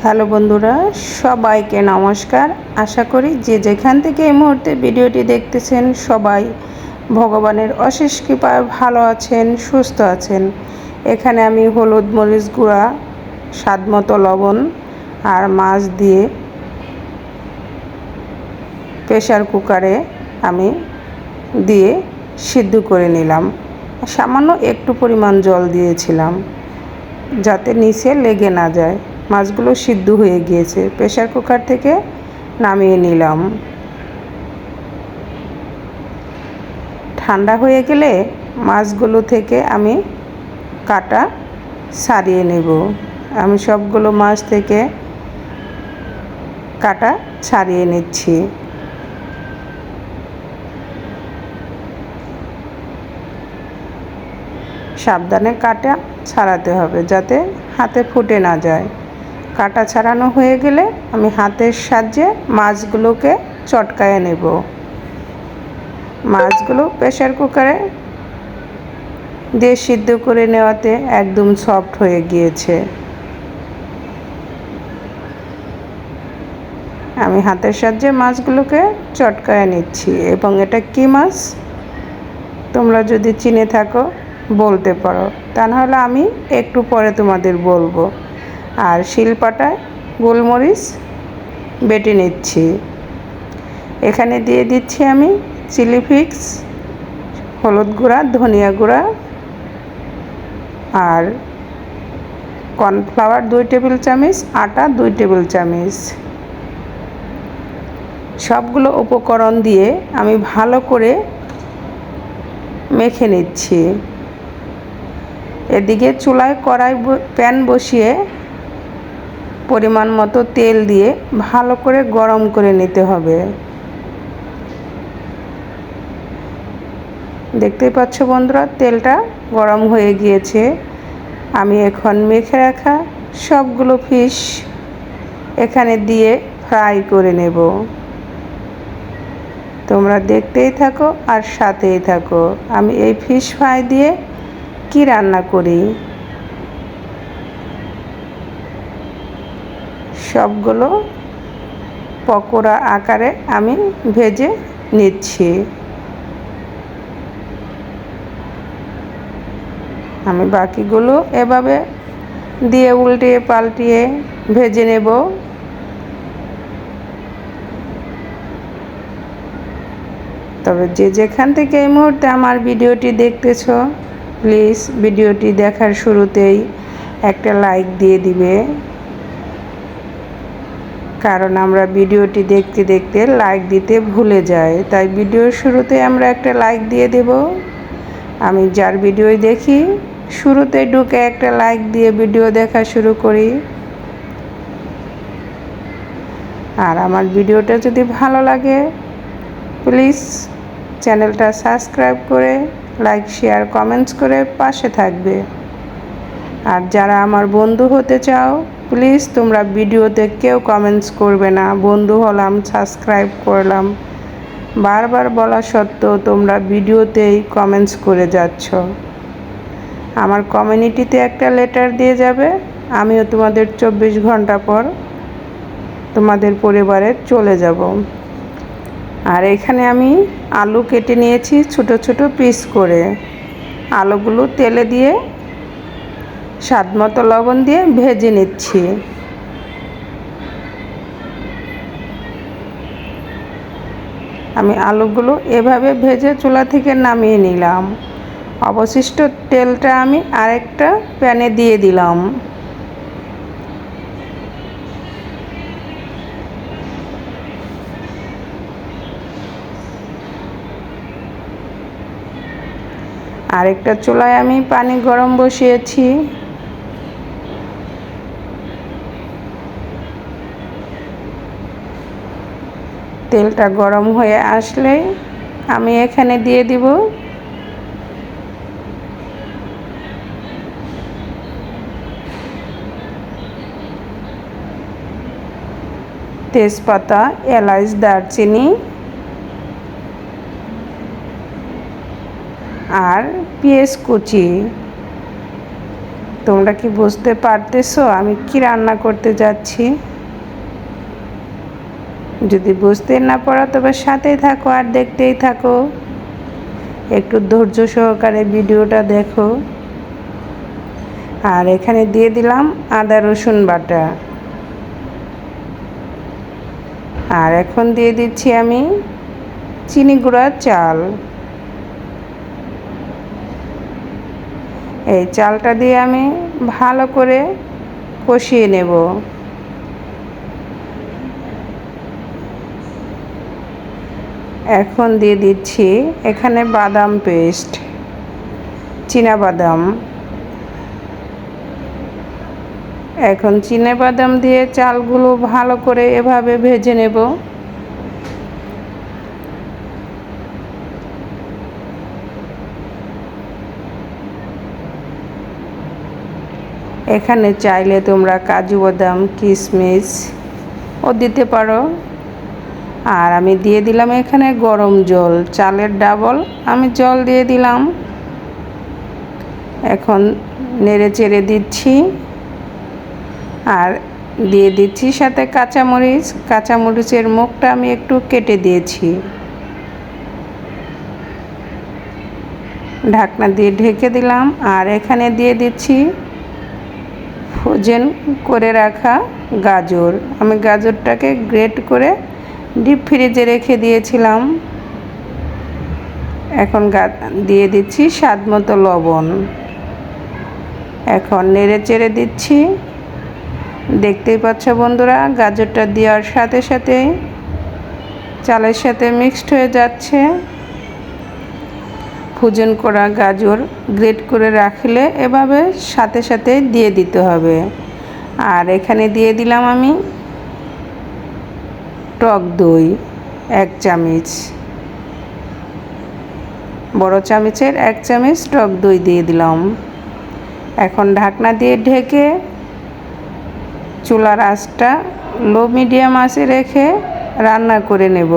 Hello বন্ধুরা, সবাইকে নমস্কার। আশা করি যে যেখান থেকে এই মুহূর্তে ভিডিওটি দেখতেছেন সবাই ভগবানের অশেষ কৃপায় ভালো আছেন, সুস্থ আছেন। এখানে আমি হলুদ মরিচ গুঁড়া, স্বাদমতো লবণ আর মাছ দিয়ে প্রেসার কুকারে আমি দিয়ে সিদ্ধ করে নিলাম। সামান্য একটু পরিমাণ জল দিয়েছিলাম যাতে নিচে লেগে না যায়। মাছগুলো সিদ্ধ হয়ে গিয়েছে, প্রেসার কুকার থেকে নামিয়ে নিলাম। ঠান্ডা হয়ে গেলে মাছগুলো থেকে আমি কাটা ছাড়িয়ে নেব। আমি সবগুলো মাছ থেকে কাটা ছাড়িয়ে নিচ্ছি। সাবধানে কাটা ছাড়াতে হবে যাতে হাতে ফুটে না যায়। কাটা ছাড়ানো হয়ে গেলে আমি হাতের সাহায্যে মাছগুলোকে চটকায়ে নেব। মাছগুলো প্রেসার কুকারে দিয়ে সিদ্ধ করে নেওয়াতে একদম সফট হয়ে গিয়েছে। আমি হাতের সাহায্যে মাছগুলোকে চটকায়ে নিচ্ছি। এবং এটা কী মাছ তোমরা যদি চিনে থাকো বলতে পারো, তা নাহলে আমি একটু পরে তোমাদের বলবো। আর শিলপাটায় গোলমরিচ বেটে নিচ্ছি। এখানে দিয়ে দিচ্ছি আমি চিলি ফ্লেক্স, হলুদ গুঁড়া, ধনিয়া গুঁড়া আর কর্নফ্লাওয়ার 2 টেবিল চামচ, আটা 2 টেবিল চামচ। সবগুলো উপকরণ দিয়ে আমি ভালো করে মেখে নিচ্ছি। এদিকে চুলায় প্যান বসিয়ে পরিমাণ মতো তেল দিয়ে ভালো করে গরম করে নিতে হবে। দেখতেই পাচ্ছ বন্ধুরা, তেলটা গরম হয়ে গিয়েছে। আমি এখন মেখে রাখা সবগুলো ফিশ এখানে দিয়ে ফ্রাই করে নেব। তোমরা দেখতেই থাকো আর সাথেই থাকো আমি এই ফিশ ফ্রাই দিয়ে কি রান্না করি। সবগুলো পকোড়া আকারে আমি ভেজে নিচ্ছি। আমি বাকিগুলো এভাবে দিয়ে উল্টিয়ে পাল্টিয়ে ভেজে নেব। তবে যে যেখান থেকে এই মুহূর্তে আমার ভিডিওটি দেখতেছো প্লিজ ভিডিওটি দেখার শুরুতেই একটা লাইক দিয়ে দিবে, কারণ আমরা ভিডিওটি দেখতে দেখতে লাইক দিতে ভুলে যাই। তাই ভিডিওর শুরুতে আমরা একটা লাইক দিয়ে দেব। আমি যার ভিডিও দেখি শুরুতে ঢুকে একটা লাইক দিয়ে ভিডিও দেখা শুরু করি। আর আমার ভিডিওটা যদি ভালো লাগে প্লিজ চ্যানেলটা সাবস্ক্রাইব করে লাইক, শেয়ার, কমেন্টস করে পাশে থাকবে। আর যারা আমার বন্ধু হতে চাও প্লিজ তোমরা ভিডিওতে কেউ কমেন্টস করবে না। বন্ধু হলাম, সাবস্ক্রাইব করলাম, বারবার বলা সত্ত্বেও তোমরা ভিডিওতেই কমেন্টস করে যাচ্ছ। আমার কমিউনিটিতে একটা লেটার দিয়ে যাবে, আমিও তোমাদের 24 ঘন্টা পর তোমাদের পরিবারে চলে যাব। আর এখানে আমি আলু কেটে নিয়েছি ছোট ছোট পিস করে। আলুগুলো তেলে দিয়ে স্বাদমতো লবণ দিয়ে ভেজে নিচ্ছি। আমি আলুগুলো এভাবে ভেজে চুলা থেকে নামিয়ে নিলাম। অবশিষ্ট তেলটা আমি আরেকটা প্যানে দিয়ে দিলাম। আরেকটা চুলায় আমি পানি গরম বসিয়েছি। তেলটা গরম হয়ে আসলে আমি এখানে দিয়ে দিব তেজপাতা, এলাচ, দারচিনি আর পেঁয়াজ কুচি। তোমরা কি বুঝতে পারতেছো আমি কি রান্না করতে যাচ্ছি? যদি বুঝতে না পারো তবে সাথেই থাকো আর দেখতেই থাকো, একটু ধৈর্য সহকারে ভিডিওটা দেখো। আর এখানে দিয়ে দিলাম আদা রসুন বাটা। আর এখন দিয়ে দিচ্ছি আমি চিনি গুঁড়া চাল। এই চালটা দিয়ে আমি ভালো করে কষিয়ে নেব। এখন দিয়ে দিচ্ছি এখানে বাদাম পেস্ট, চীনা বাদাম। এখন চীনা বাদাম দিয়ে চালগুলো ভালো করে এভাবে ভেজে নেব। এখানে চাইলে তোমরা কাজু বাদাম কিশমিশ ও দিতে পারো। আর আমি দিয়ে দিলাম এখানে গরম জল, চালের ডাবল আমি জল দিয়ে দিলাম। এখন নেড়ে চেড়ে দিচ্ছি। আর দিয়ে দিচ্ছি সাথে কাঁচামরিচ। কাঁচামরিচের মুখটা আমি একটু কেটে দিয়েছি। ঢাকনা দিয়ে ঢেকে দিলাম। আর এখানে দিয়ে দিচ্ছি ফ্রোজেন করে রাখা গাজর। আমি গাজরটাকে গ্রেট করে ডিপ ফ্রিজে রেখে দিয়েছিলাম। এখন দিয়ে দিচ্ছি স্বাদ মতো লবণ। এখন নেড়ে চেড়ে দিচ্ছি। দেখতেই পাচ্ছ বন্ধুরা, গাজরটা দেওয়ার সাথে সাথে চালের সাথে মিক্সড হয়ে যাচ্ছে। ফ্রোজেন করা গাজর গ্রেট করে রাখলে এভাবে সাথে সাথে দিয়ে দিতে হবে। আর এখানে দিয়ে দিলাম আমি টক দই 1 চামচ, বড় চামচের 1 চামচ টক দই দিয়ে দিলাম। এখন ঢাকনা দিয়ে ঢেকে চুলার আঁচটা লো মিডিয়াম আঁচে রেখে রান্না করে নেব।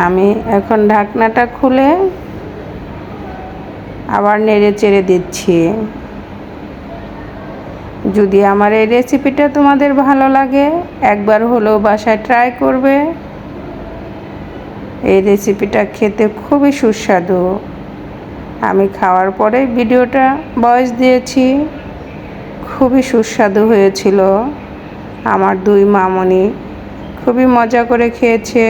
আমি এখন ঢাকনাটা খুলে আবার নেড়ে চেড়ে দিচ্ছি। যদি আমার এই রেসিপিটা তোমাদের ভালো লাগে একবার হলেও বাসায় ট্রাই করবে। এই রেসিপিটা খেতে খুবই সুস্বাদু। আমি খাওয়ার পরে ভিডিওটা ভয়েস দিয়েছি। খুবই সুস্বাদু হয়েছিল। আমার 2 মামনি খুবই মজা করে খেয়েছে।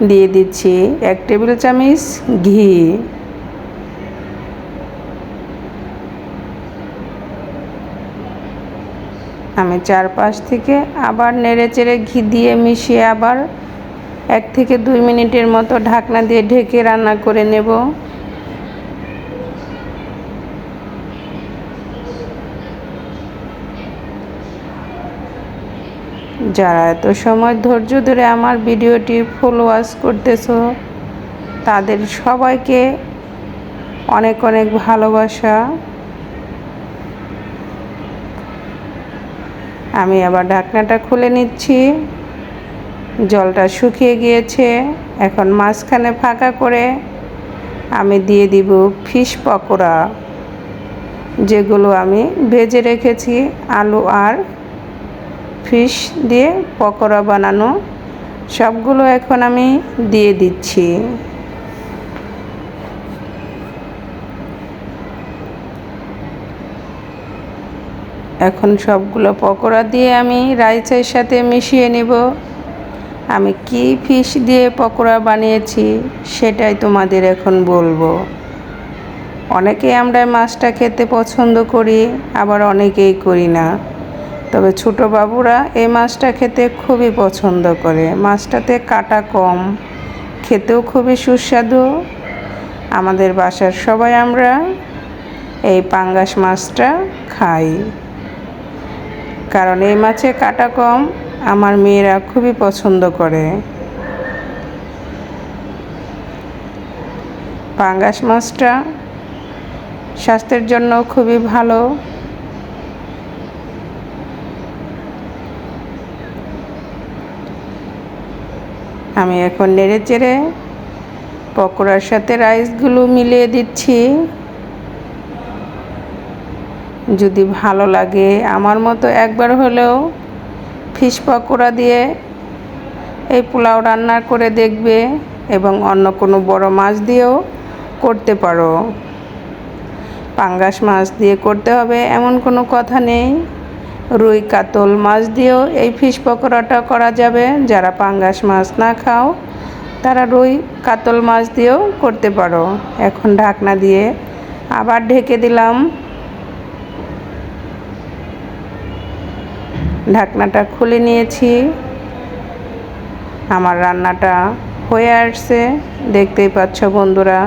দিয়ে দিচ্ছি 1 টেবিল চামচ ঘি। আমি 4-5 থেকে আবার নেড়ে চেড়ে ঘি দিয়ে মিশিয়ে আবার 1 থেকে 2 মিনিটের মতো ঢাকনা দিয়ে ঢেকে রান্না করে নেব। যারা এত সময় ধৈর্য ধরে আমার ভিডিওটি ফুল ওয়াচ করতেছো তাদের সবাইকে অনেক অনেক ভালোবাসা। আমি আবার ঢাকনাটা খুলে নিচ্ছি। জলটা শুকিয়ে গিয়েছে। এখন মাঝখানে ফাঁকা করে আমি দিয়ে দিব ফিশ পকোড়া, যেগুলো আমি ভেজে রেখেছি। আলু আর ফিশ দিয়ে পকোড়া বানানো সবগুলো এখন আমি দিয়ে দিচ্ছি। এখন সবগুলো পকোড়া দিয়ে আমি রাইসের সাথে মিশিয়ে নেব। আমি কি ফিশ দিয়ে পকোড়া বানিয়েছি সেটাই তোমাদের এখন বলবো। অনেকেই আমরা মাছটা খেতে পছন্দ করি, আবার অনেকেই করি না। তবে ছোটো বাবুরা এই মাছটা খেতে খুবই পছন্দ করে। মাছটাতে কাঁটা কম, খেতেও খুবই সুস্বাদু। আমাদের বাসার সবাই আমরা এই পাঙ্গাস মাছটা খাই, কারণ এই মাছে কাঁটা কম। আমার মেয়েরা খুবই পছন্দ করে। পাঙ্গাস মাছটা স্বাস্থ্যের জন্য খুবই ভালো। আমি এখন নেড়েচেড়ে পকোড়ার সাথে রাইসগুলো মিলিয়ে দিচ্ছি। যদি ভালো লাগে আমার মতো একবার হলেও ফিশ পকোড়া দিয়ে এই পোলাও রান্না করে দেখবে, এবং অন্য কোনো বড় মাছ দিয়েও করতে পারো। পাঙ্গাস মাছ দিয়ে করতে হবে এমন কোনো কথা নেই, রুই কাতল মাছ দিয়েও এই ফিশ পকোড়াটা করা যাবে। যারা পাঙ্গাস মাছ না খাও তারা রুই কাতল মাছ দিয়েও করতে পারো। এখন ঢাকনা দিয়ে আবার ঢেকে দিলাম। ঢাকনাটা খুলে নিয়েছি। আমার রান্নাটা হয়ে আসছে, দেখতেই পাচ্ছ বন্ধুরা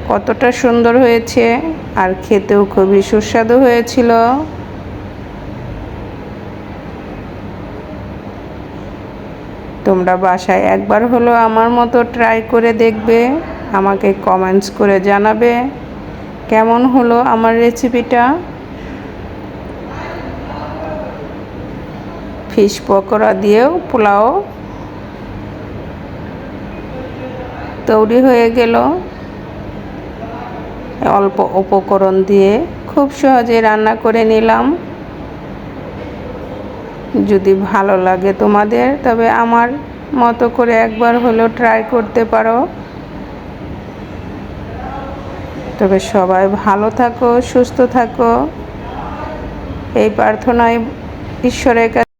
কতটা সুন্দর হয়েছে, আর খেতেও খুবই সুস্বাদু হয়েছিল। তোমরা বাসায় একবার হলো আমার মতো ট্রাই করে দেখবে, আমাকে কমেন্টস করে জানাবে কেমন হলো আমার রেসিপিটা। ফিশ পকোড়া দিয়েও পোলাও তৈরি হয়ে গেল। অল্প উপকরণ দিয়ে খুব সহজে রান্না করে নিলাম। যদি ভালো লাগে তোমাদের তবে আমার মতো করে একবার হলেও ট্রাই করতে পারো। তবে সবাই ভালো থাকো, সুস্থ থাকো, এই প্রার্থনায় ঈশ্বরের কাছে